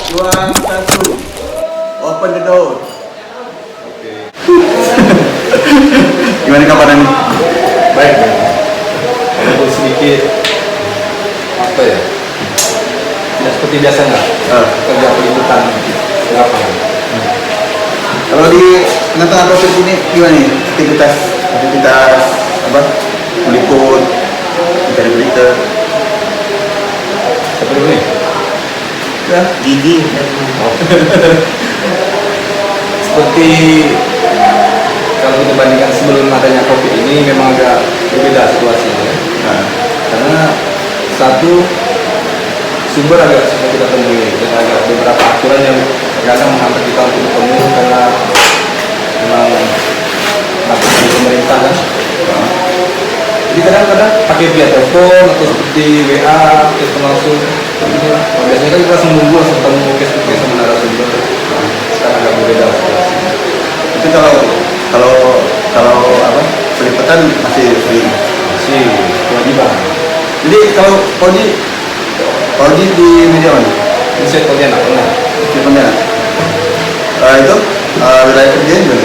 One, satu. Open the door. Oke. Gimana kabarnya? Baik. Walaupun sedikit apa ya? Tidak seperti biasanya. Kerja peliputan di lapangan. Kalau di tengah-tengah proses ini gimana nih? Aktivitas apa? Meliput, mencari berita. Seperti ini. Ya, gigi. Seperti kalau kita bandingkan sebelum adanya COVID ini memang agak berbeda situasinya. Nah, Karena satu sumber agak susah kita temui dan agak beberapa aturan yang terkadang menghambat kita untuk bertemu karena memang aturan dari pemerintah kan. Jadi kadang-kadang pakai via telepon atau seperti WA, telepon langsung. Biasanya kan kita langsung nunggu langsung ketemu face-to-face sama narasumber. Sekarang agak berbeda situasinya. itu kalau apa? Peliputan masih free. Masih kewajiban. Jadi kalau Pauji di media mana? Ini saya Pontianak pernah. Di Pontianak. Itu wilayah kerja juga.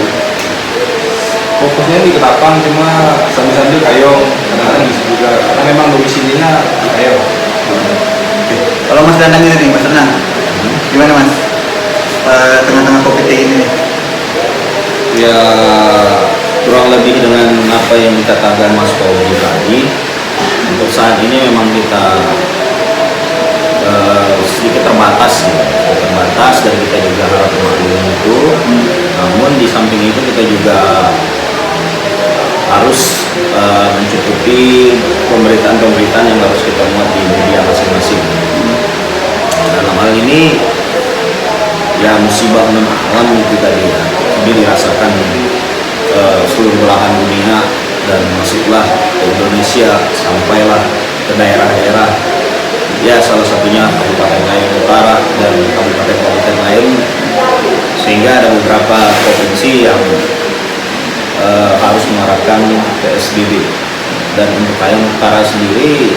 Fokusnya di Ketapang cuma sambil-sambil Kayong, kadang-kadang bisa juga karena memang domisilinya di Kayong. Oke. Kalau Mas Danang ini nih, Mas Danang, gimana Mas? Tengah-tengah COVID ini nih. Ya kurang lebih dengan apa yang dikatakan Mas Pauji tadi. Untuk saat ini memang kita sedikit terbatas ya. Terbatas dan kita juga harus memaklumi itu. Namun di samping itu kita juga harus mencukupi pemberitaan-pemberitaan yang harus kita muat di media masing-masing. Dalam hal ini ya musibah non alam itu tadi ya, ini dirasakan seluruh belahan dunia dan masuklah ke Indonesia, sampailah ke daerah-daerah ya, salah satunya Kabupaten Kayong Utara dan kabupaten-kabupaten lain, sehingga ada beberapa provinsi yang harus menerapkan PSBB. Dan untuk Kayong Utara sendiri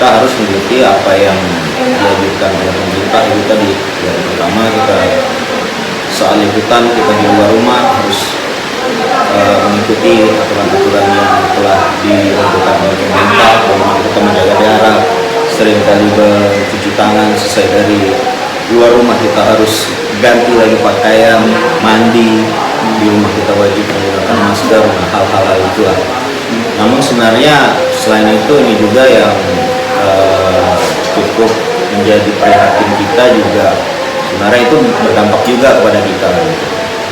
kita harus mengikuti apa yang dianjurkan oleh pemerintah. Itu tadi ya, pertama kita soal liputan kita di luar rumah harus mengikuti aturan-aturan yang telah ditentukan oleh pemerintah, bahwa kita menjaga jarak, seringkali bercuci tangan, selesai dari luar rumah kita harus ganti lagi pakaian, mandi, di rumah kita wajib menggunakan masker, nah hal-hal itulah. Namun sebenarnya selain itu ini juga yang cukup menjadi prihatin kita juga, sebenarnya itu berdampak juga kepada kita.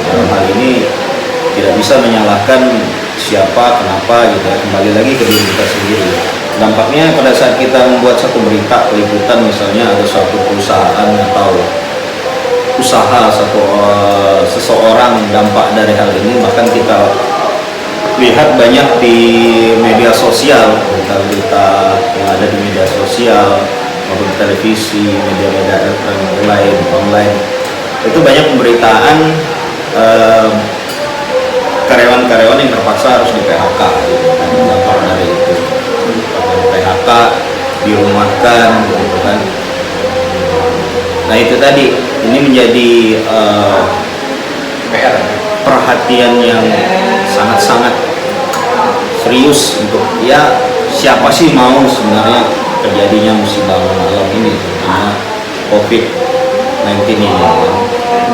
Dalam hal ini tidak bisa menyalahkan siapa, kenapa gitu ya, kembali lagi ke diri kita sendiri. Dampaknya pada saat kita membuat satu berita peliputan, misalnya ada suatu perusahaan atau usaha seseorang dampak dari hal ini, bahkan kita lihat banyak di media sosial, berita-berita yang ada di media sosial maupun televisi, media-media lain online, itu banyak pemberitaan karyawan-karyawan yang terpaksa harus di PHK gitu kan, dampak dari itu PHK, dirumahkan gitu kan. Nah itu tadi, ini menjadi PR. perhatian yang sangat-sangat serius untuk ya siapa sih mau sebenarnya terjadinya musibah alam ini, terutama COVID-19 ini.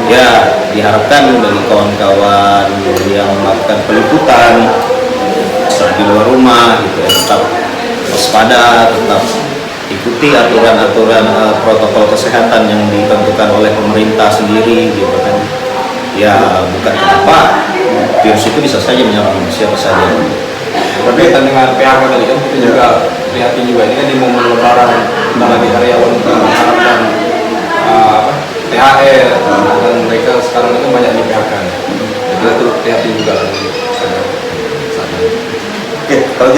Ya diharapkan bagi kawan-kawan yang melakukan peliputan saat di luar rumah gitu ya, tetap waspada, tetap ikuti aturan-aturan protokol kesehatan yang ditentukan oleh pemerintah sendiri gitu kan. Ya bukan kenapa virus itu bisa saja menyerang siapa saja. Berkaitan dengan PHK tadi kan kita juga prihatin juga, ini kan di momen lebaran, bentar lagi karyawan mengharapkan THR dan mereka sekarang itu banyak di PHK. Jadi kita tuh prihatin juga lah di sana. Oke, kalau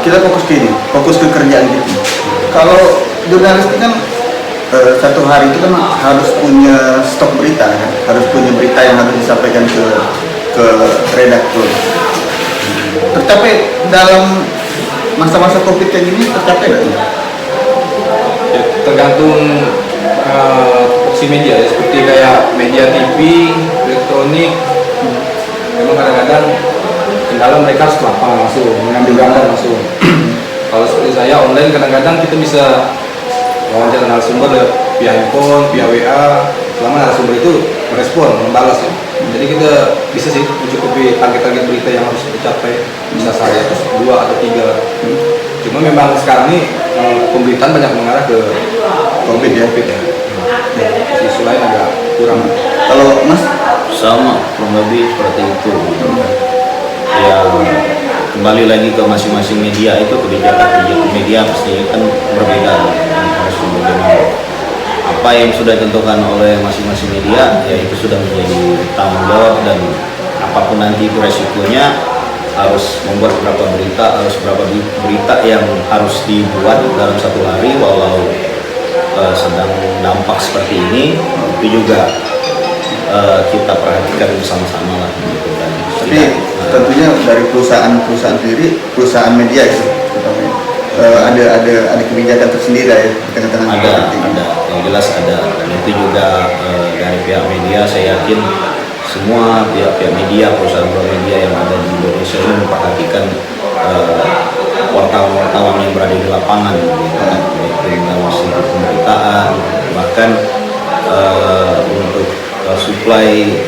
kita fokus ke kerjaan kita. Kalau jurnalis ini kan satu hari itu kan harus punya stok berita, kan? Harus punya berita yang harus disampaikan ke redaktur. Tercapai dalam masa-masa COVID kayak gini, tercapai nggak? tergantung opsi media ya, seperti kayak media TV, elektronik. Memang kadang-kadang kendala mereka harus ke lapangan langsung, mengambil gambar langsung. Kalau seperti saya online kadang-kadang kita bisa wawancara narasumber via handphone, via WA, selama narasumber itu merespon, membalas ya. Jadi kita bisa sih mencukupi target-target berita yang harus dicapai, bisa 1, 2 atau 3. Cuma memang sekarang ini pemberitaan banyak mengarah ke COVID ya. COVID ya. Isu lain agak kurang. Kalau Mas, Sama, kurang lebih seperti itu. Ya, kembali lagi ke masing-masing media, itu kebijakan media pasti kan berbeda. Harus bagaimana. Apa yang sudah ditentukan oleh masing-masing media, ya itu sudah menjadi tanggung jawab, dan apapun nanti itu resikonya, harus membuat berapa berita, harus berapa berita yang harus dibuat dalam satu hari, walau sedang dampak seperti ini, itu juga kita perhatikan bersama-sama lah gitu kan. tapi tentunya dari perusahaan sendiri, perusahaan media itu ada kebijakan tersendiri ya di tengah-tengah ada seperti ini. yang jelas ada, dan itu juga dari pihak media, saya yakin semua pihak media, perusahaan media yang ada di Indonesia ini memperhatikan wartawan yang berada di lapangan gitu kan, baik dalam segi pemberitaan, bahkan untuk suplai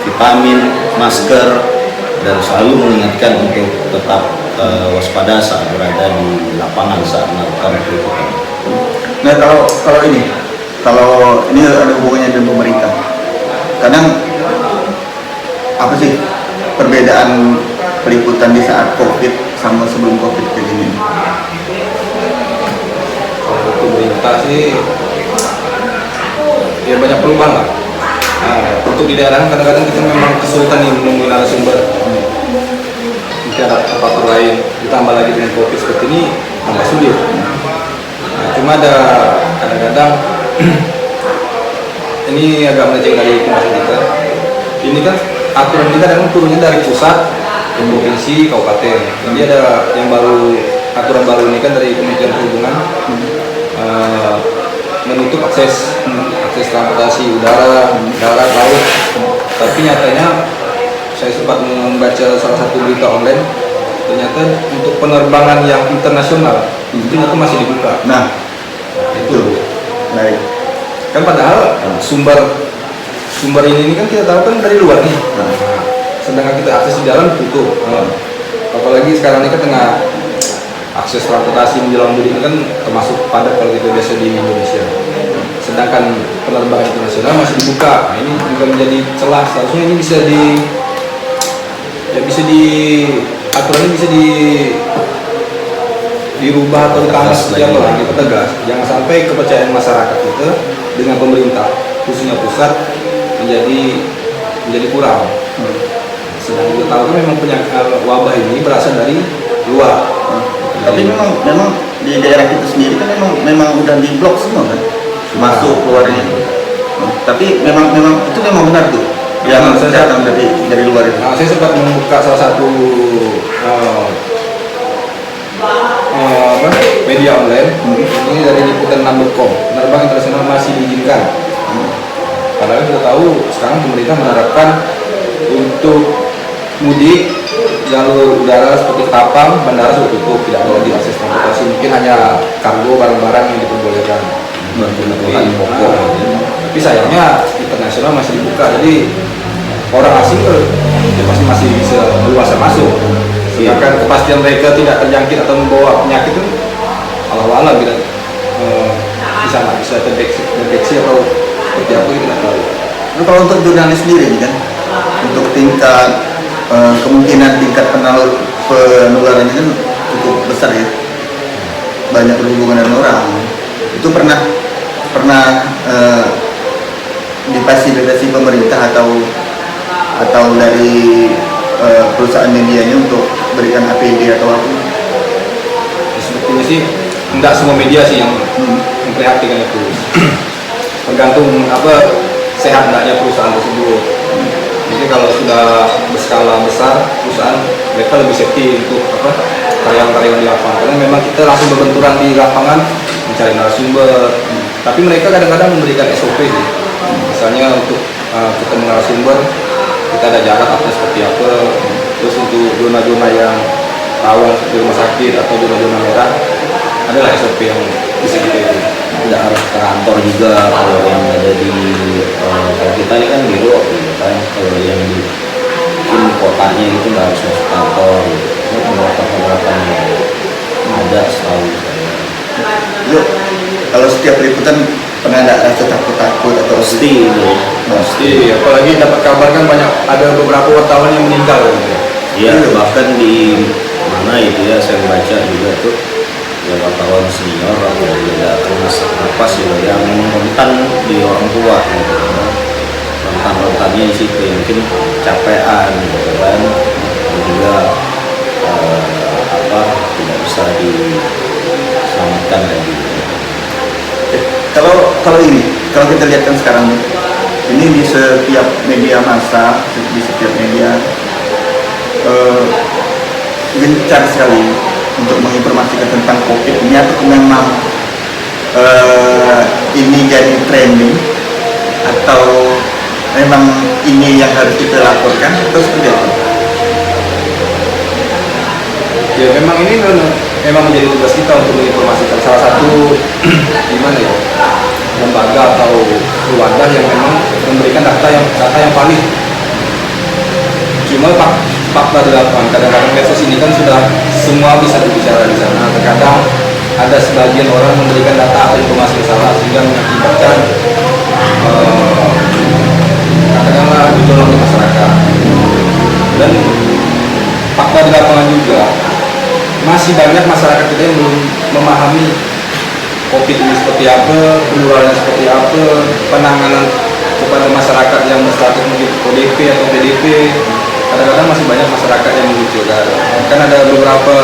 vitamin, masker, dan selalu mengingatkan untuk tetap waspada saat berada di lapangan saat melakukan peliputan. Nah kalau ini ada hubungannya dengan pemerintah. Kadang apa sih perbedaan peliputan di saat COVID sama sebelum COVID kayak gini? Kalau pemerintah sih ya banyak perubahan lah. Nah, untuk di daerah kadang-kadang kita memang kesulitan nih menemui narasumber. Mungkin ada faktor lain, ditambah lagi dengan COVID seperti ini tambah sulit. Nah, cuma ada kadang-kadang ini agak melenceng dari pembahasan kita. Ini kan aturan kita memang turunnya dari pusat ke provinsi, kabupaten. Jadi ada yang baru, aturan baru ini kan dari Kementerian Perhubungan, menutup akses transportasi udara, darat, laut. Tapi nyatanya saya sempat membaca salah satu berita online, ternyata untuk penerbangan yang internasional itu masih dibuka. Nah itu baik. Kan padahal sumber ini kan kita tahu kan dari luar nih. Sedangkan kita akses di dalam tutup. Apalagi sekarang ini kan tengah akses transportasi menjelang mudik ini kan termasuk padat kalau kita biasa di Indonesia. Sedangkan penerbangan internasional masih dibuka. Nah, ini juga menjadi celah. Seharusnya ini bisa aturannya bisa dirubah atau ditambah seperti apa lah, dipertegas. Jangan sampai kepercayaan masyarakat kita dengan pemerintah, khususnya pusat, menjadi kurang. Sedang kita tahu kan memang wabah ini berasal dari luar. Tapi memang di daerah kita sendiri kan memang udah diblok semua kan, masuk keluarnya. Tapi memang itu memang benar tuh yang datang dari luar itu. Nah, saya sempat membuka salah satu media online. Ini dari liputan6.com. Penerbangan internasional masih diizinkan. Padahal kita tahu sekarang pemerintah menerapkan untuk mudik jalur udara seperti Ketapang, bandara sudah tutup, tidak ada lagi akses transportasi, mungkin hanya kargo barang-barang yang diperbolehkan. Tapi sayangnya internasional masih dibuka, jadi orang asing masih bisa leluasa masuk. Sedangkan kepastian mereka tidak terjangkit atau membawa penyakit itu ala-ala bila bisa terdeteksi atau seperti apa kita tidak tahu. Nah, kalau untuk jurnalis sendiri kan, untuk tingkat kemungkinan tingkat penularannya kan cukup besar ya, banyak berhubungan dengan orang. Itu pernah difasilitasi pemerintah atau dari perusahaan medianya untuk berikan APD atau apa? Sebetulnya sih tidak semua media sih yang memperhatikan itu. Tergantung sehat tidaknya perusahaan tersebut. Jadi kalau sudah berskala besar perusahaan, mereka lebih safety untuk karyawan-karyawan di lapangan. Karena memang kita langsung berbenturan di lapangan, mencari narasumber. Tapi mereka kadang-kadang memberikan SOP sih. Misalnya untuk ketemu narasumber, kita ada jarak apa seperti apa. Terus untuk zona-zona yang rawan seperti rumah sakit atau zona-zona merah, adalah SOP yang bisa kita itu. Tidak harus ke kantor juga kalau yang ada di kalau kita ini kan biro gitu kan, kalau yang di mungkin kotanya itu nggak harus masuk kantor gitu. Itu penerapan ada setahu saya. Yuk, kalau setiap liputan pernah ada rasa takut-takut atau Pasti itu. Pasti, apalagi dapat kabar kan banyak ada beberapa wartawan yang meninggal gitu ya. Iya, bahkan di mana itu ya saya baca juga tuh ya wartawan senior atau tidak kena napas gitu yang memang rentan di orang tua gitu. Rentan-rentannya di situ ya, mungkin capean gitu kan, dan juga tidak bisa diselamatkan lagi. Kalau kita lihat kan sekarang ini di setiap media massa, di setiap media gencar sekali untuk menginformasikan tentang COVID ini, atau memang ini jadi trending, atau memang ini yang harus kita laporkan, atau seperti apa? Ya memang ini memang menjadi tugas kita untuk menginformasikan salah satu gimana ya, lembaga atau wadah yang memang memberikan data yang valid. Cuma fakta di lapangan, kadang-kadang medsos ini kan sudah semua bisa dibicara di sana. Terkadang ada sebagian orang memberikan data atau informasi yang salah sehingga mengakibatkan katakanlah gejolak di masyarakat. Dan fakta di lapangan juga masih banyak masyarakat kita yang belum memahami COVID ini seperti apa, penularannya seperti apa, penanganan kepada masyarakat yang berstatus mungkin ODP atau PDP. Kadang-kadang masih banyak masyarakat yang mengucilkan. Kan ada beberapa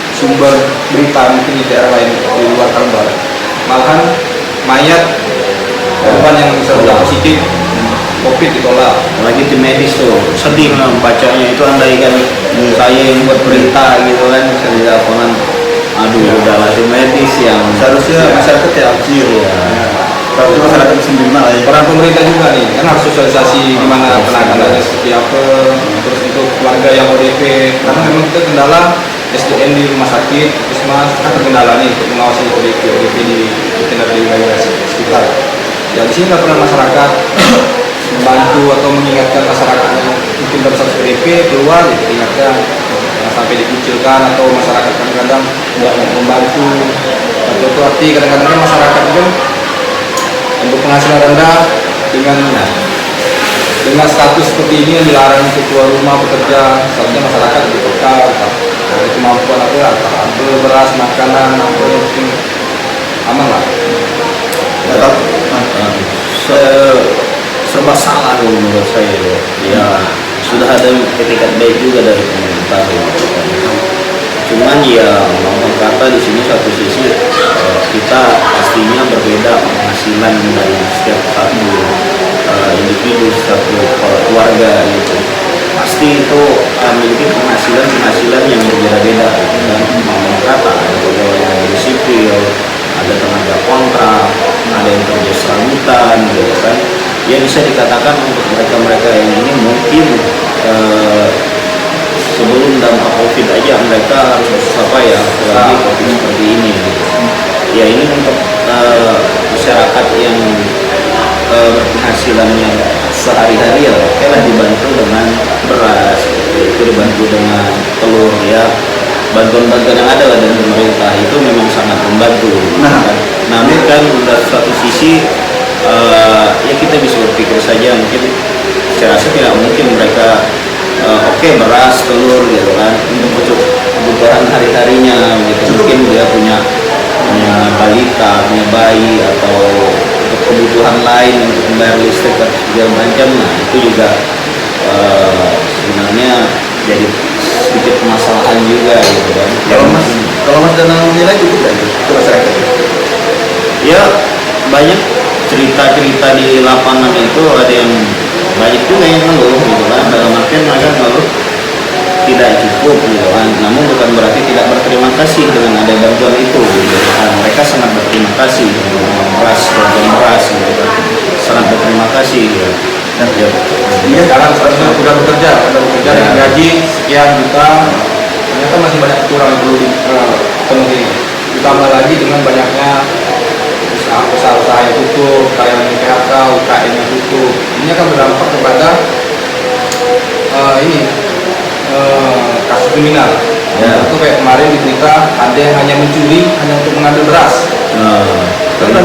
sumber berita mungkin di daerah lain di luar Kalbar, malahan mayat korban yang sudah positif COVID ditolak. Apalagi tim medis tuh sedih lah bacanya itu, andai kan saya yang buat berita gitu kan, saya di lapangan, aduh udahlah tim medis yang Seharusnya masyarakat ya aktif ya. Kalau masyarakat sendiri malah ya. Peran pemerintah juga nih, kan harus sosialisasi gimana penanganannya seperti apa. Terus untuk keluarga yang ODP, karena memang kita kendala SDM di rumah sakit, puskesmas kan terkendala nih untuk mengawasi ODP di wilayah sekitar. Ya di sini laporan masyarakat membantu atau mengingatkan masyarakat yang mungkin baru satu ODP keluar, ya ingatkan jangan sampai dikucilkan, atau masyarakat kadang-kadang nggak mau membantu. Atau itu arti kadang-kadang kan masyarakat itu untuk penghasilan rendah dengan status seperti ini yang dilarang untuk keluar rumah bekerja, seharusnya masyarakat lebih peka ada kemampuan apa beras, makanan apa yang mungkin aman lah. Serba salah menurut saya ya. Sudah ada etikat baik juga dari pemerintah gitu kan. Cuman ya mau kata di sini satu sisi kita pastinya berbeda penghasilan dari setiap satu individu, satu keluarga gitu. Pasti itu memiliki penghasilan yang berbeda-beda gitu kan. Mau kata ada pegawai yang jadi sipil, ada tenaga kontrak, ada yang kerja serabutan gitu kan. Ya bisa dikatakan untuk mereka yang ini mungkin sebelum dampak COVID aja mereka harus bersusah payah, apalagi COVID seperti ini gitu. Ya ini untuk masyarakat yang berpenghasilannya sehari-hari ya oke lah, dibantu dengan beras, itu dibantu dengan telur ya, bantuan-bantuan yang ada lah dari pemerintah itu memang sangat membantu. Namun kan dari satu sisi ya kita bisa berpikir saja, mungkin saya rasa tidak mungkin mereka oke beras, telur gitu kan untuk kebutuhan hari-harinya gitu. Mungkin dia punya balita, punya bayi, atau untuk kebutuhan lain untuk membayar listrik dan segala macam. Nah itu juga sebenarnya jadi sedikit permasalahan juga gitu kan. Kalau Mas Danang menilai cukup nggak itu masyarakat? Ya banyak cerita-cerita di lapangan itu, ada yang banyak juga yang ngeluh gitu kan, dalam artian mereka ngeluh tidak cukup gitu kan. Namun bukan berarti tidak berterima kasih dengan ada bantuan itu gitu kan. Mereka sangat berterima kasih bantuan beras gitu kan. Sangat berterima kasih gitu. Nah, Ya. Ini sekarang sudah bekerja dengan gaji sekian juta, ternyata masih banyak kekurangan yang perlu dipenuhi. Ditambah lagi dengan banyaknya usaha-usaha yang tutup, karyawan yang PHK, UKM yang tutup. Ini akan berdampak kepada kasus kriminal. Ya. Itu kayak kemarin di berita ada yang hanya mencuri hanya untuk mengambil beras. Itu udah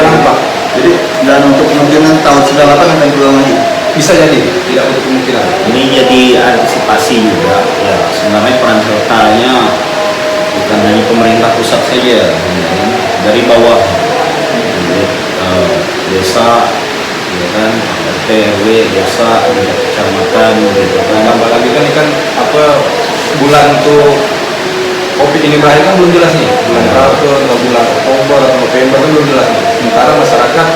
nampak. jadi dan untuk kemungkinan tahun 98 akan keluar lagi. Bisa jadi, tidak untuk kemungkinan. Ini jadi antisipasi juga ya. Sebenarnya peran sertanya bukan hanya pemerintah pusat saja, dari bawah, jadi, desa, ya kan, RT RW desa, kecamatan, gitu kan. Tambah lagi kan ini kan bulan untuk COVID ini berakhir kan belum jelas nih, bulan berapa atau bulan Oktober atau November kan belum jelas nih. Sementara masyarakat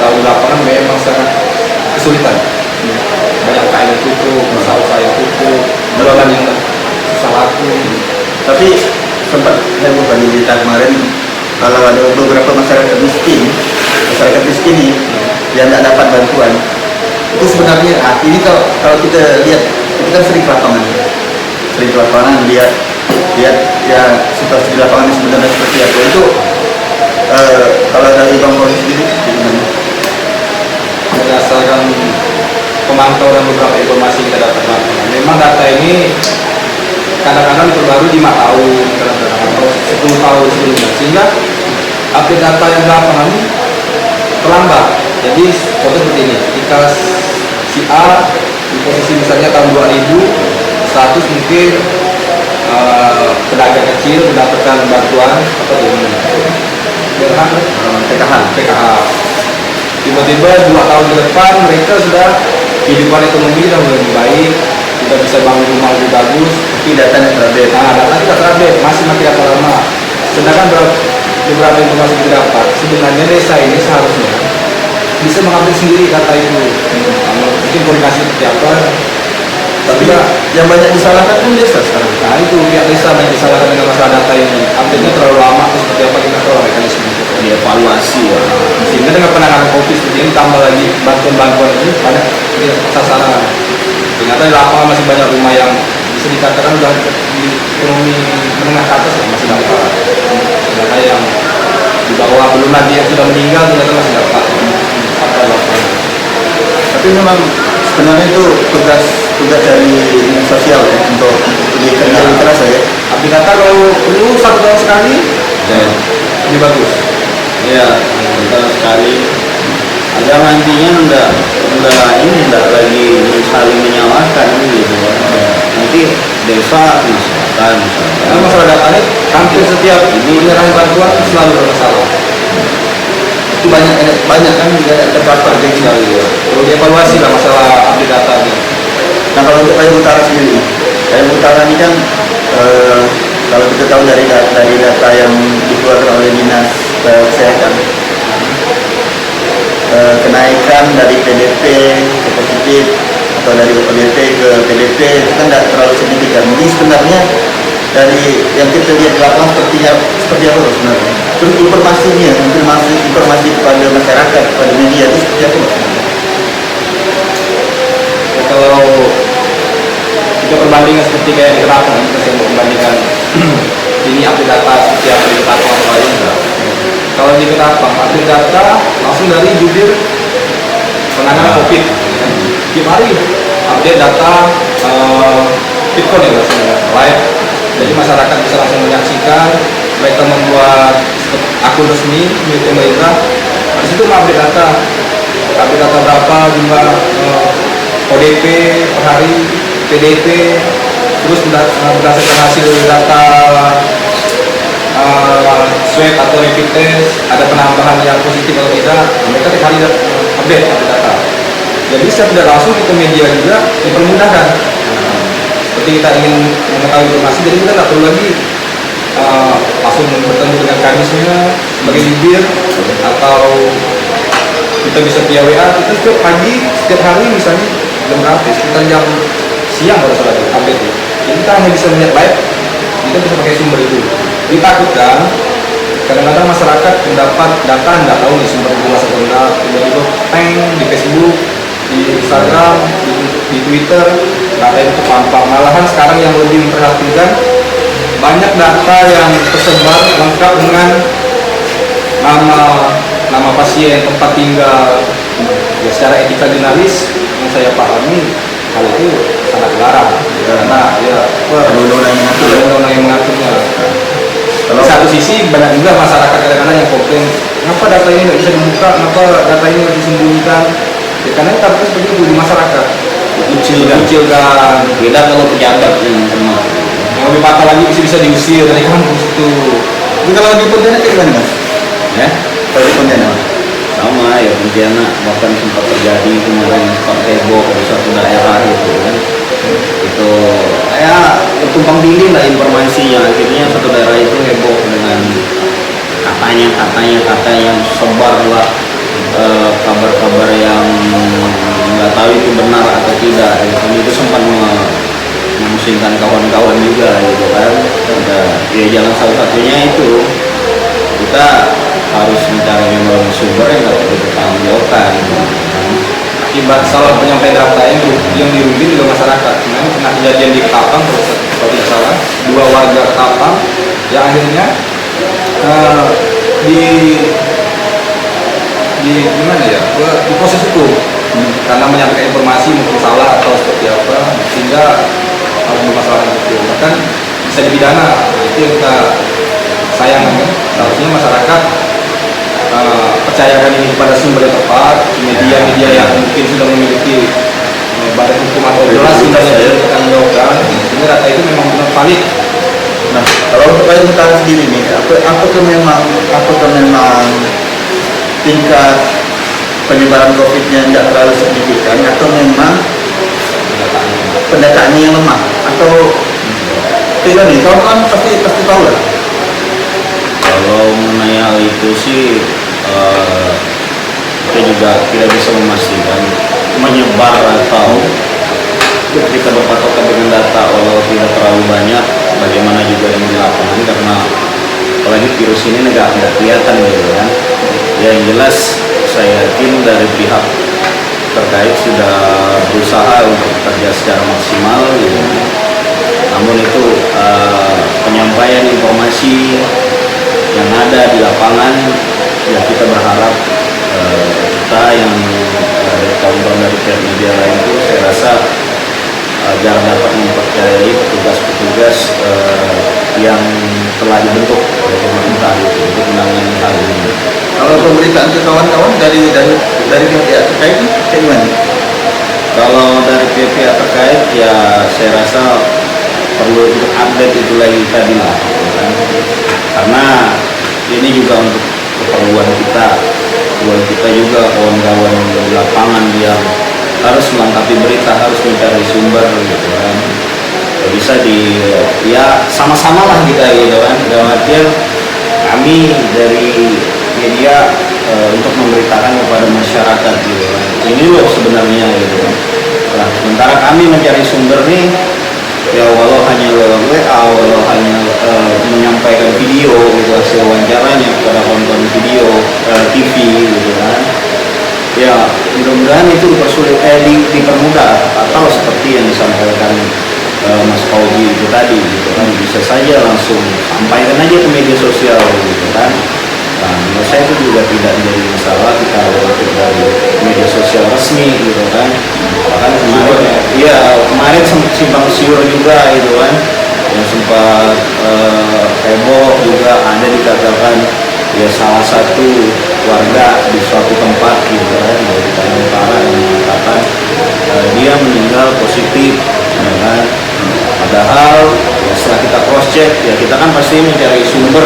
tahu lapangan memang sangat kesulitan. Banyak kain yang tutup, usaha-usaha yang tutup, jualan yang susah laku. Tapi sempat saya buka di berita kemarin kalau ada beberapa masyarakat miskin nih yang tidak dapat bantuan, itu sebenarnya ini kalau kita lihat, kita kan sering ke lapangan lihat ya situasi di lapangan sebenarnya seperti apa itu. Kalau dari Bang Roni sendiri gimana? Berdasarkan pemantau dan beberapa informasi yang kita dapatkan, memang data ini kadang-kadang terbaru 5 tahun, kadang-kadang atau 10 tahun sebelumnya, sehingga update data yang belakangan ini terlambat. Jadi contoh seperti ini, ketika si A di posisi misalnya tahun 2000 status mungkin pedagang kecil mendapatkan bantuan apa PKH. Tiba-tiba 2 tahun ke depan mereka sudah kehidupan ekonomi sudah mulai lebih baik, sudah bisa bangun rumah lebih bagus, Tapi datanya terupdate. data kita terupdate, masih data lama. Sedangkan beberapa informasi kita dapat, sebenarnya desa ini seharusnya bisa mengupdate sendiri data itu. Mungkin koordinasi seperti apa. Tapi yang banyak disalahkan kan desa sekarang. Nah itu pihak desa banyak disalahkan dengan masalah data ini. Update-nya terlalu lama atau seperti apa kita tahu mekanisme. Dievaluasi ya. Sehingga dengan penanganan COVID seperti ini tambah lagi bantuan-bantuan ini banyak tidak sasaran. Ternyata di lapangan masih banyak rumah yang bisa dikatakan sudah di ekonomi menengah ke atas masih dapat. Sedangkan yang di bawah belum lagi yang sudah meninggal ternyata masih dapat. Tapi memang sebenarnya itu tugas dari dinas sosial ya untuk lebih kerja lebih keras ya. Tapi kata kalau perlu 1 tahun sekali Ya. lebih bagus. Ya, bentar sekali. Agar nantinya enggak lagi saling menyalahkan gitu. Nanti desa misalkan. Karena masalah data ini hampir setiap penyerahan bantuan selalu bermasalah. Itu banyak kan juga terpapar jadi sekali ya. Perlu dievaluasi lah masalah update data ini. Nah kalau untuk Payung Utara sendiri, Payung Utara ini kan kalau kita tahu dari data yang dikeluarkan oleh dinas kesehatan, kenaikan dari PDP ke positif atau dari ODP ke PDP itu kan tidak terlalu signifikan. Jadi sebenarnya dari yang kita lihat di lapangan seperti apa sebenarnya? Terus informasi kepada masyarakat, kepada media itu seperti apa sebenarnya? Ya, kalau kita perbandingan seperti kayak di Keraton, kita saya mau membandingkan ini update data seperti apa di Keraton atau lain enggak. Kalau di Keraton, update data langsung dari jubir penanganan COVID. Tiap hari update data Bitcoin ya maksudnya, live. Jadi masyarakat bisa langsung menyaksikan, mereka membuat akun resmi milik pemerintah. Di situ update data berapa jumlah ODP per hari, PDP, terus berdasarkan hasil data swab atau rapid test, ada penambahan yang positif atau tidak, mereka tiap hari update data. Jadi secara tidak langsung itu media juga dipermudahkan. Seperti kita ingin mengetahui informasi, jadi kita nggak perlu lagi langsung bertemu dengan kadisnya sebagai jubir, atau kita bisa via WA. Kita setiap pagi, setiap hari misalnya jam berapa? Sekitar jam siang kalau salah update itu. Jadi kita hanya bisa melihat live, kita bisa pakai sumber itu. Ditakutkan kadang-kadang masyarakat mendapat data nggak tahu nih sumber jelas atau enggak, tiba-tiba peng di Facebook, di Instagram, di Twitter, data itu kepampang. Malahan sekarang yang lebih memperhatikan, banyak data yang tersebar lengkap dengan nama pasien, tempat tinggal. Ya, secara etika jurnalis yang saya pahami hal itu sangat dilarang karena ya undang-undang yang mengaturnya. Di satu sisi banyak juga masyarakat kadang-kadang yang komplain, kenapa data ini nggak bisa dibuka, kenapa data ini harus disembunyikan? Ya, karena targetnya seperti itu di masyarakat. Dikucilkan. Beda kalau pejabat yang lebih patah lagi bisa diusir dari kampus itu. Tapi kalau di Pontianak kayak gimana mas? ya Kalau di Pontianak sama ya Pontianak bahkan sempat terjadi kemarin sempat heboh di suatu daerah gitu kan, itu ya tumpang tindih lah informasinya, akhirnya satu daerah itu heboh dengan katanya sebar lah kabar-kabar yang nggak tahu itu benar atau tidak. Kami itu sempat memusingkan kawan-kawan juga gitu kan. Ya jalan satu-satunya itu kita harus mencari memang sumber yang nggak perlu dipertanggungjawabkan. Akibat salah penyampaian data yang dirugikan juga masyarakat. Kemarin pernah kejadian di Ketapang kalau tidak salah, 2 warga Ketapang yang akhirnya di gimana ya, di proses hukum karena menyampaikan informasi mungkin salah atau seperti apa, sehingga harus bermasalah hukum, bahkan bisa dipidana. Itu yang kita sayangkan kan. Seharusnya masyarakat percayakan ini kepada sumber yang tepat, media-media yang mungkin sudah memiliki badan hukum atau jelas sumbernya akan menjawabkan. Ini data itu memang benar valid. Nah, kalau untuk kayu utara sendiri nih, apakah memang tingkat penyebaran COVID-nya tidak terlalu signifikan, atau memang pendataannya yang lemah, atau tidak nih? Kau kan pasti tahu lah. Kalau mengenai hal itu sih kita juga tidak bisa memastikan menyebar atau kita berpatokan dengan data walau tidak terlalu banyak, bagaimana juga yang di lapangan, karena apalagi virus ini nggak kelihatan gitu kan. Ya, yang jelas saya yakin dari pihak terkait sudah berusaha untuk bekerja secara maksimal gitu. Namun itu penyampaian informasi yang ada di lapangan, ya kita berharap kita yang kawan-kawan dari pihak media lain itu saya rasa agar dapat mempercayai petugas-petugas yang telah dibentuk oleh pemerintah untuk menangani hal ini. Kalau pemberitaan ke kawan-kawan dari pihak terkait kayak gimana? Kalau dari pihak terkait ya saya rasa perlu untuk update itu lagi tadi lah, kan? Karena ini juga untuk keperluan kita juga kawan-kawan di lapangan yang harus melengkapi berita, harus mencari sumber gitu kan. Bisa ya sama-sama lah kita gitu kan. Dalam artian kami dari media untuk memberitakan kepada masyarakat gitu kan. Ini loh sebenarnya gitu kan. Nah, sementara kami mencari sumber nih, ya walau hanya lewat WA, walau hanya menyampaikan video gitu hasil wawancaranya kepada kawan-kawan video TV gitu kan. Ya mudah-mudahan itu dipermudah, atau seperti yang disampaikan Mas Fauzi itu tadi gitu kan, bisa saja langsung sampaikan aja ke media sosial gitu kan. Nah, menurut saya itu juga tidak menjadi masalah kita lewat dari media sosial resmi gitu kan. Bahkan kemarin simpang siur juga gitu kan, yang sempat heboh juga, ada dikatakan ya salah satu warga di suatu tempat gitu kan, di Kalimantan Utara yang mengatakan dia meninggal positif ya kan. Padahal ya setelah kita cross check, ya kita kan pasti mencari sumber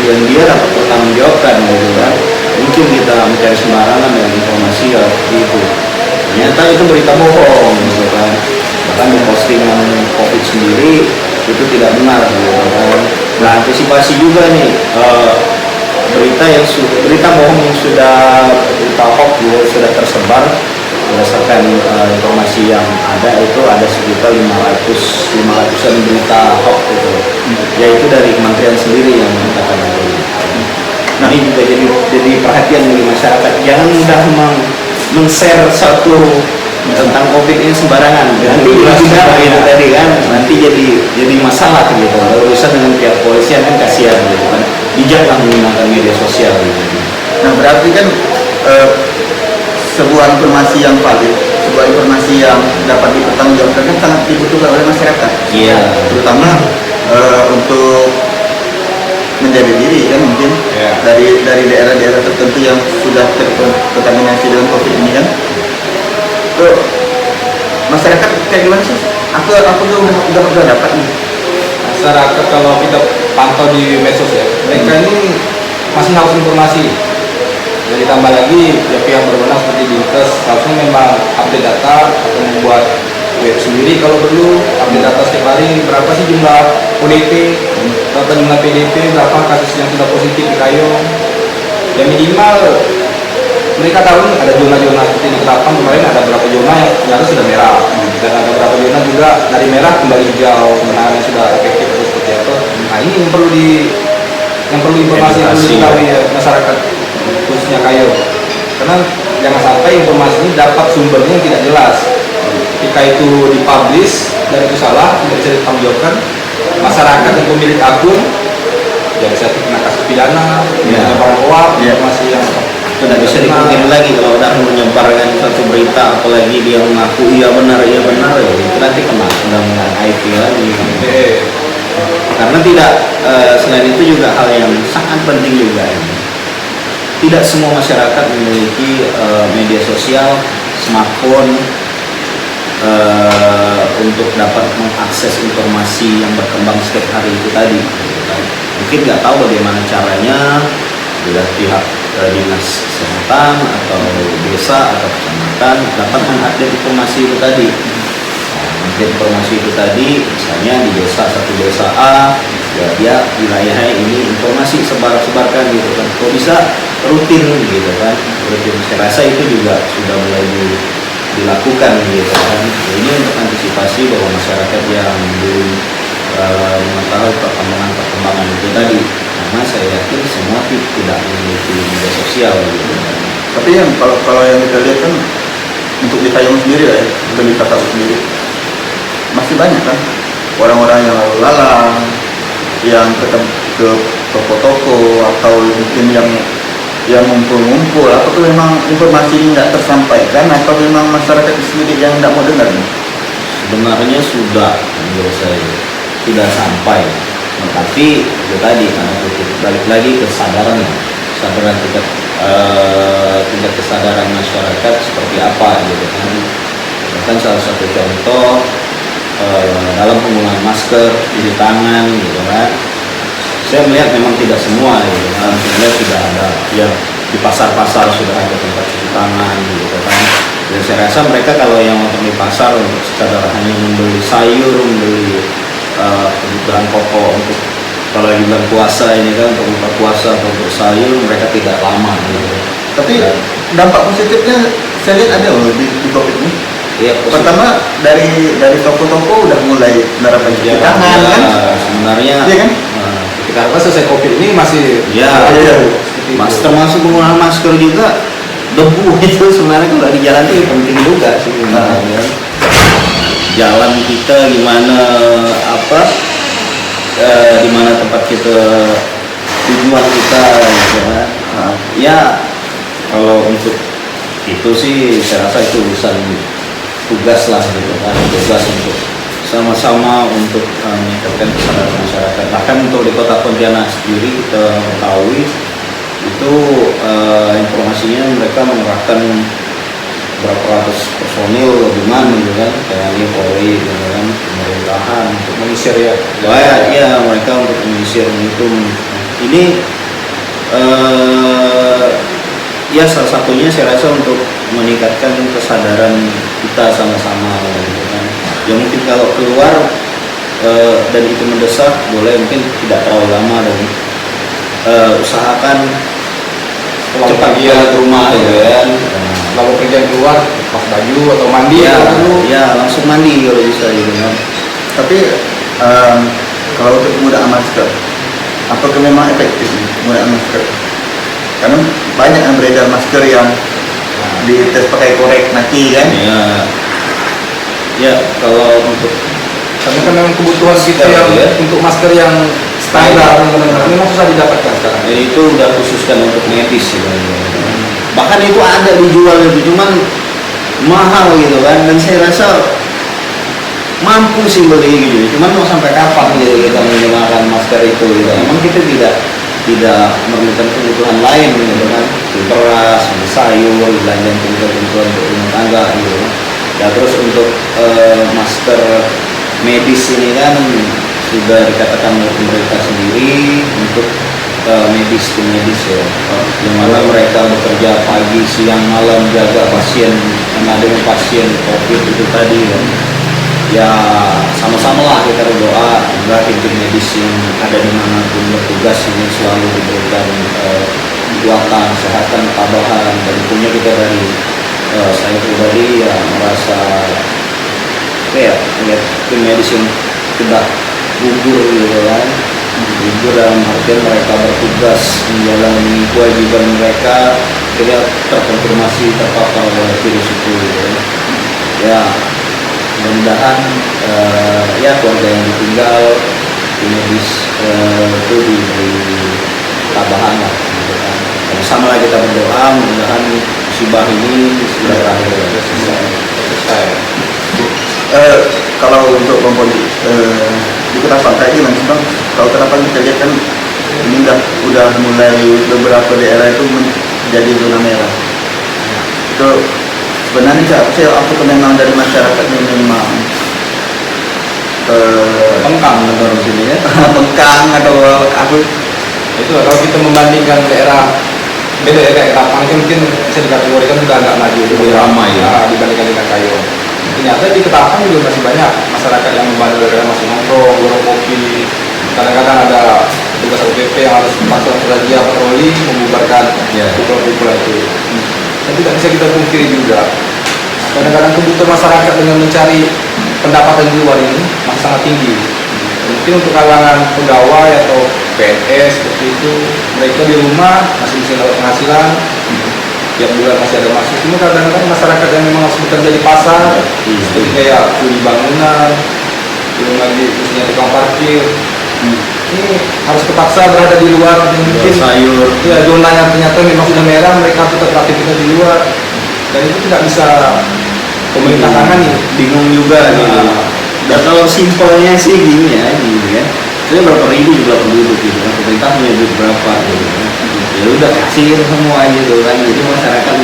yang dia dapat bertanggung jawabkan gitu kan. Mungkin kita mencari sembarangan dengan informasi ya itu, ternyata itu berita bohong gitu kan. Bahkan di postingan COVID sendiri itu tidak benar gitu kan. Nah, antisipasi juga nih berita bohong yang berita hoax juga sudah tersebar, berdasarkan informasi yang ada itu ada sekitar 500-an berita hoax itu, yaitu dari kementerian sendiri yang mengatakan itu. Nah ini juga jadi perhatian bagi masyarakat, jangan mudah men-share satu tentang COVID ini sembarangan, nanti juga itu tadi kan, nanti jadi masalah gitu. Urusan dengan pihak polisian kan kasihan gitu kan, bijaklah menggunakan media sosial gitu. Nah berarti kan sebuah informasi yang valid, sebuah informasi yang dapat dipertanggungjawabkan kan sangat dibutuhkan oleh masyarakat. Iya. Terutama untuk menjaga diri kan mungkin dari daerah-daerah tertentu yang sudah terkontaminasi dengan COVID ini kan. Tuh, masyarakat kayak gimana sih? Aku udah dapat nih. Masyarakat kalau kita pantau di medsos ya, mereka ini masih harus informasi. Dan ditambah lagi ya pihak berwenang seperti Dinkes harusnya memang update data atau membuat web sendiri kalau perlu, update data setiap hari berapa sih jumlah ODP, berapa jumlah PDP, berapa kasus yang sudah positif di Kayong. Ya minimal mereka tahu nih ada zona-zona seperti di Ketapang kemarin ada berapa zona yang ternyata sudah merah, dan ada berapa zona juga dari merah kembali hijau, penanganan sudah efektif atau seperti apa. Nah ini yang perlu informasi yang perlu diketahui ya, masyarakat khususnya Kayong, karena jangan sampai informasi ini dapat sumbernya yang tidak jelas. Ketika itu dipublish dan itu salah, tidak bisa ditanggungjawabkan, masyarakat yang pemilik akun ya bisa kena kasus pidana, penyebaran hoax, informasi yang tidak bisa dipungkiri lagi kalau udah menyebarkan satu berita, apalagi dia mengaku iya benar ya itu nanti kena undang-undang IT lagi. Karena tidak selain itu juga hal yang sangat penting juga ini. Tidak semua masyarakat memiliki media sosial, smartphone untuk dapat mengakses informasi yang berkembang setiap hari itu tadi. Mungkin nggak tahu bagaimana caranya bila pihak dinas kesehatan atau desa atau kecamatan dapat mengupdate informasi itu tadi. Mengupdate informasi itu tadi, misalnya di satu desa A, ya dia wilayahnya ini informasi sebarkan gitu kan. Kok bisa rutin gitu kan? Rutin. Saya rasa itu juga sudah mulai dilakukan gitu kan. Ini untuk antisipasi bahwa masyarakat yang belum mengetahui perkembangan itu tadi, karena saya yakin semua tidak memiliki media sosial gitu. Tapi yang kalau yang kita lihat kan untuk di Kayong sendiri lah ya, untuk di Kata sendiri masih banyak kan orang-orang yang lalu lalang, yang ke toko-toko atau mungkin yang ngumpul-ngumpul. Apa tuh memang informasi ini nggak tersampaikan atau memang masyarakat sendiri yang nggak mau dengar? Sebenarnya sudah, menurut saya sudah sampai, tapi itu tadi karena balik lagi kesadaran tingkat kesadaran masyarakat seperti apa gitu kan. Bahkan salah satu contoh dalam penggunaan masker, cuci tangan gitu kan. Saya melihat memang tidak semua gitu kan. Sebenarnya tidak ada yang di pasar-pasar sudah ada tempat cuci tangan gitu kan. Dan saya rasa mereka kalau yang nonton di pasar untuk sekadar hanya membeli sayur, membeli kebutuhan pokok untuk kalau lagi bulan puasa ini kan, untuk buka puasa atau untuk sayur, mereka tidak lama gitu. Tapi dampak positifnya saya lihat ada loh di COVID ini. Iya, pertama dari toko-toko udah mulai menerapkan cuci tangan kan. Sebenarnya iya kan? Karena selesai COVID ini masih masker termasuk penggunaan masker juga, debu itu sebenarnya kalau di jalan itu penting juga sih. Jalan kita gimana di mana tempat kita tujuan kita gitu kan. Ya kalau untuk itu sih saya rasa itu urusan tugas lah gitu kan, tugas untuk sama-sama untuk meningkatkan kesadaran masyarakat. Bahkan untuk di Kota Pontianak sendiri kita ketahui itu informasinya mereka mengerahkan berapa ratus personil gabungan gitu kan, TNI, Polri, gitu kan, pemerintahan untuk menyisir ya. Ya mereka untuk menyisir itu. Ini ya salah satunya saya rasa untuk meningkatkan kesadaran kita sama-sama gitu kan. Ya mungkin kalau keluar dan itu mendesak boleh mungkin tidak terlalu lama dan usahakan cepat ke rumah gitu kan. kalau kerja di luar pas baju atau mandi ya, atau dulu. ya langsung mandi kalau bisa gitu kan. Tapi kalau untuk penggunaan masker, apakah memang efektif penggunaan masker? Karena banyak yang beredar masker yang dites pakai korek naki kan? Ya, ya kalau untuk Karena kan memang kebutuhan kita Masker, yang ya. untuk masker yang standar benar-benar memang susah didapatkan sekarang. ya itu udah khususkan untuk medis sebenarnya. Bahkan itu ada dijual itu, cuman mahal gitu kan, dan saya rasa mampu sih beli gitu, cuman mau sampai kapan gitu kita menggunakan masker itu gitu. Emang kita tidak memerlukan kebutuhan lain gitu kan, beras, sayur, belanja kebutuhan untuk rumah tangga gitu. Ya terus untuk masker medis ini kan sudah dikatakan oleh pemerintah sendiri untuk medis tim medis ya, di mana mereka bekerja pagi, siang, malam jaga pasien yang ada dengan pasien COVID itu tadi ya. Ya sama-sama lah kita berdoa agar tim medis yang ada dimanapun bertugas ini selalu diberikan kekuatan, kesehatan, ketabahan, dan punya kita dari saya pribadi ya merasa kayak lihat tim medis yang sudah gugur gitu kan, gugur dalam artian mereka bertugas menjalani kewajiban mereka tidak terkonfirmasi terpapar oleh virus itu gitu. Ya mudah-mudahan ya keluarga yang ditinggal tim medis itu diberi ketabahan lah gitu kan. Sama lah kita berdoa mudah-mudahan musibah ini segera berakhir selesai. Kalau untuk komponi di Kota Pantai ini Mas Bang, kalau kenapa kita lihat kan ini udah mulai beberapa daerah itu menjadi zona merah. Itu sebenarnya apa memang dari masyarakatnya memang Pengkang menurut sini ya. pengkang atau aku Itu kalau kita membandingkan daerah beda ya, kayak Ketapang itu mungkin bisa dikategorikan sudah agak maju Lebih ramai ya. dibandingkan dengan Kayong. Ternyata di Ketapang juga masih banyak masyarakat yang membantu, masih nongkrong, warung kopi. Kadang-kadang ada tugas OPP yang harus melaksanakan razia patroli membubarkan kumpulan itu. Dan tidak bisa kita pungkiri juga, kadang-kadang kebutuhan masyarakat dengan mencari pendapatan di luar ini masih sangat tinggi. Mungkin untuk kalangan pegawai atau PNS seperti itu, mereka di rumah masih bisa dapat penghasilan, tiap bulan masih ada masuk. Cuma kadang-kadang masyarakat yang memang harus bekerja di pasar, seperti kayak kuli bangunan, belum lagi khususnya tukang parkir, ini harus terpaksa berada di luar dan mungkin sayur ya zona yang ternyata memang sudah merah, mereka tetap beraktivitas di luar, dan itu tidak bisa pemerintah tangani. bingung juga gitu. Dan kalau simpelnya sih gini ya, saya berapa ribu juga penduduk gitu kan, pemerintah menyebut berapa gitu kan. Ya udah kasih semua gitu kan, jadi masyarakat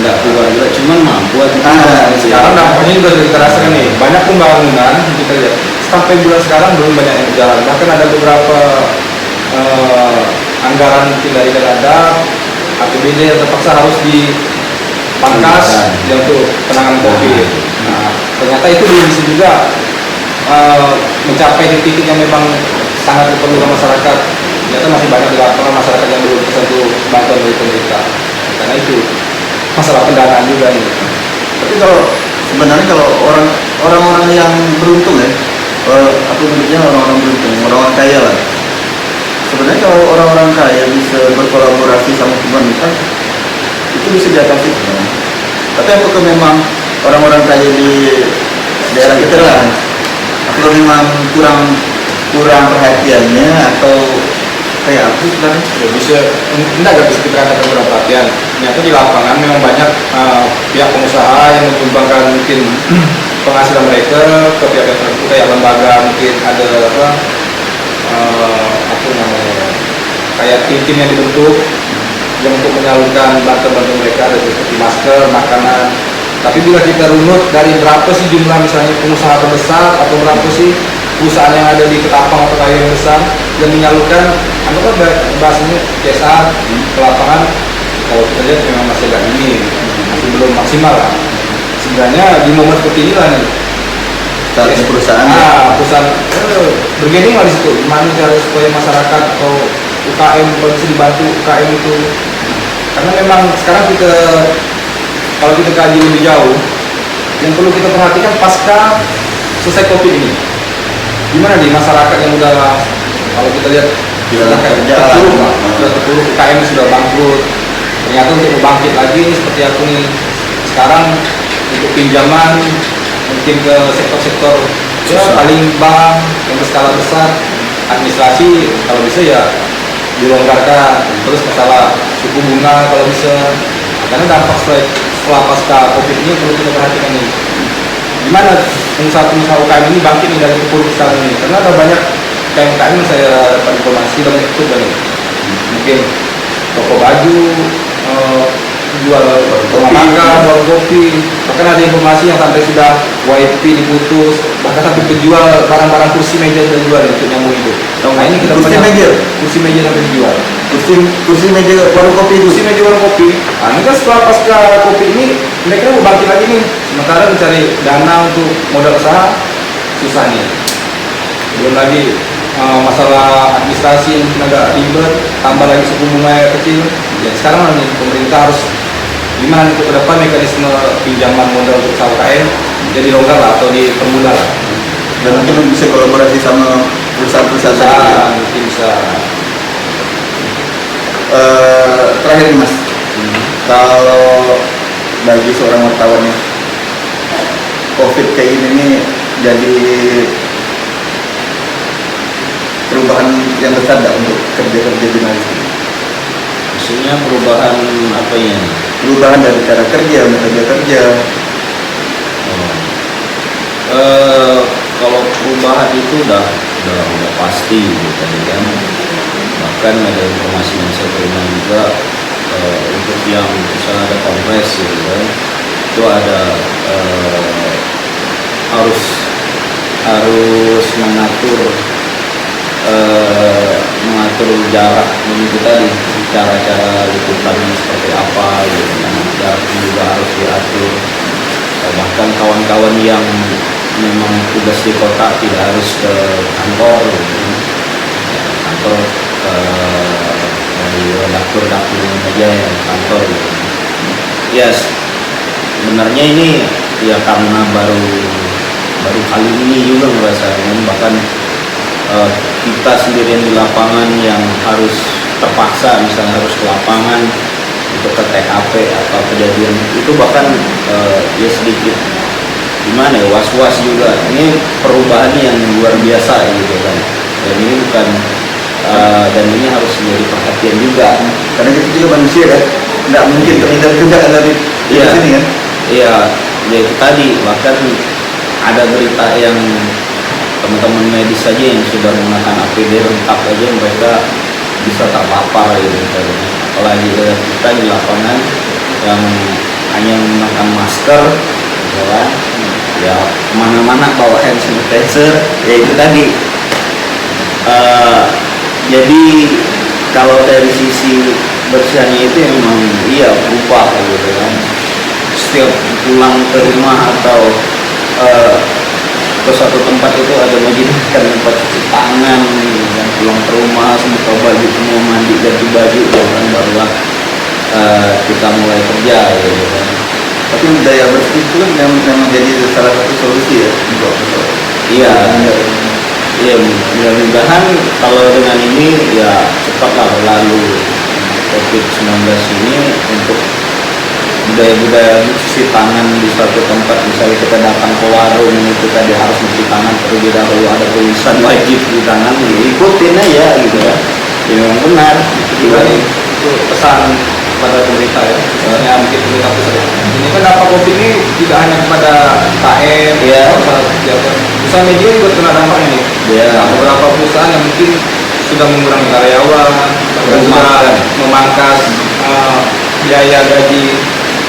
nggak keluar juga, cuman mampu atau tidak. Sekarang dampaknya juga sudah kita rasakan nih, banyak pembangunan kita lihat sampai bulan sekarang belum banyak yang berjalan. Bahkan ada beberapa anggaran mungkin dari Kemendak, APBD yang terpaksa harus dipangkas ya, untuk penanganan COVID. Nah, ternyata itu belum bisa juga mencapai titik yang memang sangat diperlukan masyarakat. Ternyata masih banyak di lapangan masyarakat yang belum tersentuh bantuan dari pemerintah. Karena itu masalah pendanaan juga nih. tapi kalau sebenarnya kalau orang-orang yang beruntung ya, aku menyebutnya orang-orang beruntung, orang-orang kaya lah. Sebenarnya kalau orang-orang kaya bisa berkolaborasi sama pemerintah, itu bisa diatasi sebenarnya. Tapi apakah memang orang-orang kaya di daerah kita lah, apakah memang kurang perhatiannya atau kayak apa sih sebenarnya? Ya bisa, tidak bisa kita katakan kurang perhatian. Ternyata di lapangan memang banyak pihak pengusaha yang menyumbangkan mungkin penghasilan mereka ke pihak tertentu, kayak lembaga mungkin ada apa namanya, kayak tim-tim yang dibentuk yang untuk menyalurkan bantuan-bantuan mereka, ada seperti masker, makanan. Tapi bila kita runut dari berapa sih jumlah misalnya pengusaha terbesar atau berapa sih perusahaan yang ada di Ketapang atau Kayong yang besar yang menyalurkan, anggaplah bahasanya CSR ke lapangan, kalau kita lihat memang masih agak ini, masih belum maksimal lah. Sebenarnya di momen seperti inilah nih Perusahaan perusahaan bergening lah di situ, gimana cara supaya masyarakat atau UKM kalau bisa dibantu UKM itu, karena memang sekarang kita kalau kita kaji lebih jauh, yang perlu kita perhatikan pasca selesai COVID ini, gimana nih masyarakat yang udah, kalau kita lihat Kehilangan pekerjaan. sudah terpuruk, UKM sudah bangkrut, ternyata untuk bangkit lagi nih seperti aku nih sekarang untuk pinjaman mungkin ke sektor-sektor ya paling bank yang berskala besar, administrasi kalau bisa ya dilonggarkan, terus masalah suku bunga kalau bisa, karena dampak setelah pasca COVID ini perlu kita perhatikan nih gimana pengusaha-pengusaha UKM ini bangkit nih dari terpuruk sekarang ini, karena ada banyak UKM yang saya dapat informasi banyak itu nih, mungkin toko baju, jual rumah makan, jual kopi, bahkan ada informasi yang sampai sudah WiFi diputus, bahkan sampai penjual barang-barang kursi meja sudah dijual untuk nyambung hidup. Nah ini kita Kursi meja? kursi meja sampai dijual. Kursi meja warung kopi itu. Kursi meja warung kopi. Nah ini kan setelah pasca kopi ini mereka mau bangkit lagi nih, sementara mencari dana untuk modal usaha susah nih. Belum lagi masalah administrasi yang mungkin agak ribet, tambah lagi suku bunga yang kecil. Ya sekarang nih pemerintah harus gimana untuk ke depan mekanisme pinjaman modal untuk usaha UKM jadi longgar lah atau dipermudah lah. Dan mungkin bisa kolaborasi sama perusahaan-perusahaan lain. Mungkin bisa. Terakhir nih Mas, kalau bagi seorang wartawan nih, COVID kayak ini nih jadi perubahan yang besar nggak untuk kerja-kerja jurnalistik? Maksudnya perubahan apa ya? Perubahan dari cara kerja, metode kerja. Kalau perubahan itu udah pasti gitu kan. Bahkan ada informasi yang saya terima juga untuk yang misalnya ada kongres gitu kan, itu ada harus mengatur jarak begitu tadi, cara-cara liputannya seperti apa gitu kan, jaraknya juga harus diatur. Bahkan kawan-kawan yang memang tugas di kota tidak harus ke kantor gitu kan. Kantor dari redaktur aja yang kantor gitu. Ya sebenarnya ini ya karena baru kali ini juga merasakan, bahkan kita sendirian di lapangan yang harus terpaksa misalnya harus ke lapangan untuk ke TKP atau kejadian itu, bahkan ya sedikit gimana ya, was-was juga. Ini perubahan yang luar biasa gitu kan, dan ini bukan dan ini harus menjadi perhatian juga Karena kita juga manusia kan, nggak mungkin terhindar juga dari sini kan. Iya, ya itu tadi, bahkan ada berita yang teman-teman medis saja yang sudah menggunakan APD lengkap aja mereka bisa terpapar gitu misalnya. Apalagi kita di lapangan yang hanya menggunakan masker gitu kan, ya kemana-mana bawa hand sanitizer, ya itu tadi. Jadi kalau dari sisi bersihnya itu memang iya berubah gitu kan. Setiap pulang ke rumah atau ke suatu tempat itu ada menyediakan tempat cuci tangan gitu kan. Pulang ke rumah semua baju semua mandi ganti baju gitu kan, barulah kita mulai kerja gitu kan. Tapi budaya bersih itu kan memang jadi salah satu solusi ya untuk Iya, iya, mudah-mudahan kalau dengan ini ya cepatlah berlalu COVID-19 ini, untuk budaya-budaya cuci tangan di suatu tempat. Misalnya kita datang ke warung itu tadi harus cuci tangan terlebih dahulu, ada tulisan wajib cuci tangan, ikutin aja gitu ya. Ya memang benar Juga nih itu pesan kepada pemerintah ya, misalnya mungkin pemerintah pusat. Ini kan dampak COVID ini tidak hanya kepada KM, Iya. usaha media juga kena dampaknya nih. Iya. Nah, beberapa perusahaan yang mungkin sudah mengurangi karyawan, bahkan sudah memangkas biaya gaji.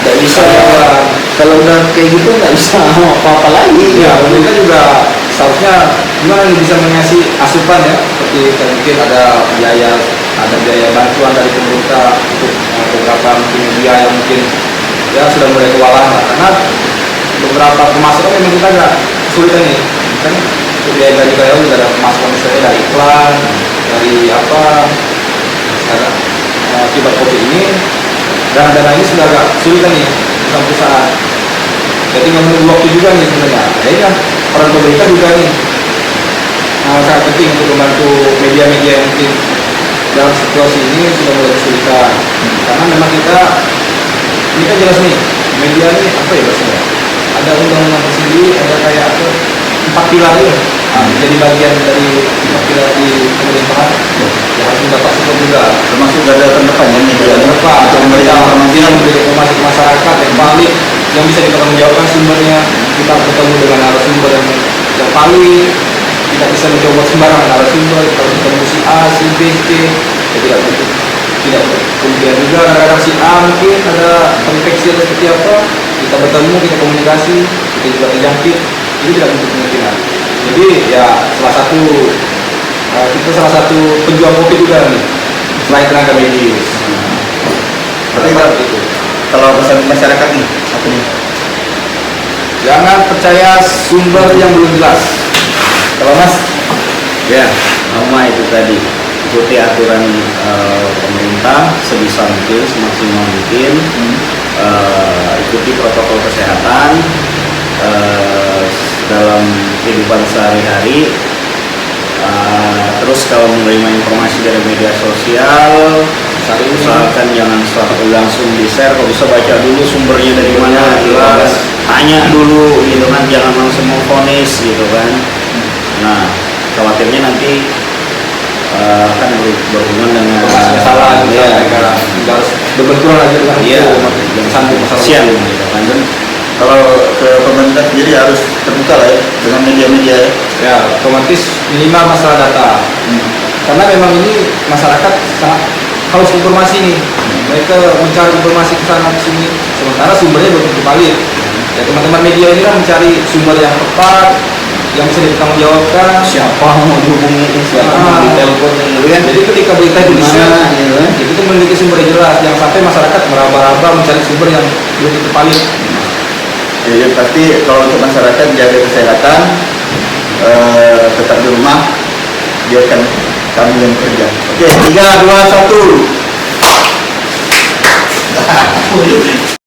nggak bisa karyawan. kalau udah kayak gitu nggak bisa apa-apa lagi. Ya, pemerintah juga seharusnya gimana nih bisa mengasih asupan ya, seperti mungkin ada biaya bantuan dari pemerintah untuk beberapa mungkin media yang mungkin ya sudah mulai kewalahan lah. Karena beberapa pemasukan memang kita agak kesulitan nih, kan untuk biaya gaji karyawan juga ada pemasukan misalnya dari iklan, dari apa, karena akibat COVID ini dana-dana ini sudah agak kesulitan nih. perusahaan-perusahaan. Jadi tinggal menunggu waktu juga nih sebenarnya. Ya ini kan peran pemerintah juga nih sangat penting untuk membantu media-media yang mungkin dalam situasi ini sudah mulai kesulitan. Karena memang kita ini kan jelas nih media ini apa ya bahasanya? Ada undang-undang tersendiri, ada kayak apa? 4 pilar ya. Menjadi bagian dari 4 pilar di pemerintahan yang harus mendapat support juga. Termasuk ada terdepannya media Apa? untuk memberikan informasi Yang memberi informasi ke masyarakat yang valid, yang bisa dipertanggungjawabkan sumbernya. Kita bertemu dengan narasumber yang valid. Tidak bisa mencoba sembarangan narasumber. Kalau ketemu si A, si B, C, ya tidak kemudian juga kadang-kadang si A mungkin ada terinfeksi atau seperti apa, kita bertemu, kita komunikasi, kita juga terjangkit, itu tidak untuk kemungkinan. Jadi ya kita salah satu pejuang COVID juga nih selain tenaga medis. Tapi kalau pesan masyarakat nih apa nih? Jangan percaya sumber yang belum jelas. Kalau Mas, Ya, sama itu tadi, ikuti aturan pemerintah sebisa mungkin, semaksimal mungkin, ikuti protokol kesehatan dalam kehidupan sehari-hari. Terus kalau menerima informasi dari media sosial, usahakan jangan langsung di-share, kalau bisa baca dulu sumbernya dari mana, gitu kan. Tanya dulu, gitu kan, jangan langsung memvonis, gitu kan. Nah, khawatirnya nanti kan berhubungan dengan Masalah ya, mereka harus berbenturan lagi dengan iya, sambung masalah kasihan, itu. gitu kan. dan kalau ke pemerintah sendiri harus terbuka lah ya dengan media-media ya. Ya, otomatis minimal masalah data. Karena memang ini masyarakat sangat haus informasi nih. Mereka mencari informasi ke sana ke sini, sementara sumbernya belum tentu valid. Ya, teman-teman media ini kan mencari sumber yang tepat, yang bisa dipertanggungjawabkan. Siapa mau dihubungi, siapa mau ditelepon, gitu kan. Jadi ketika berita itu di-share, Mana, gitu kan. itu tuh memiliki sumber yang jelas, yang sampai masyarakat meraba-raba mencari sumber yang belum tentu valid. Jadi pasti kalau untuk masyarakat jaga kesehatan, tetap di rumah, biarkan kami yang bekerja. Oke, 3, 2, 1.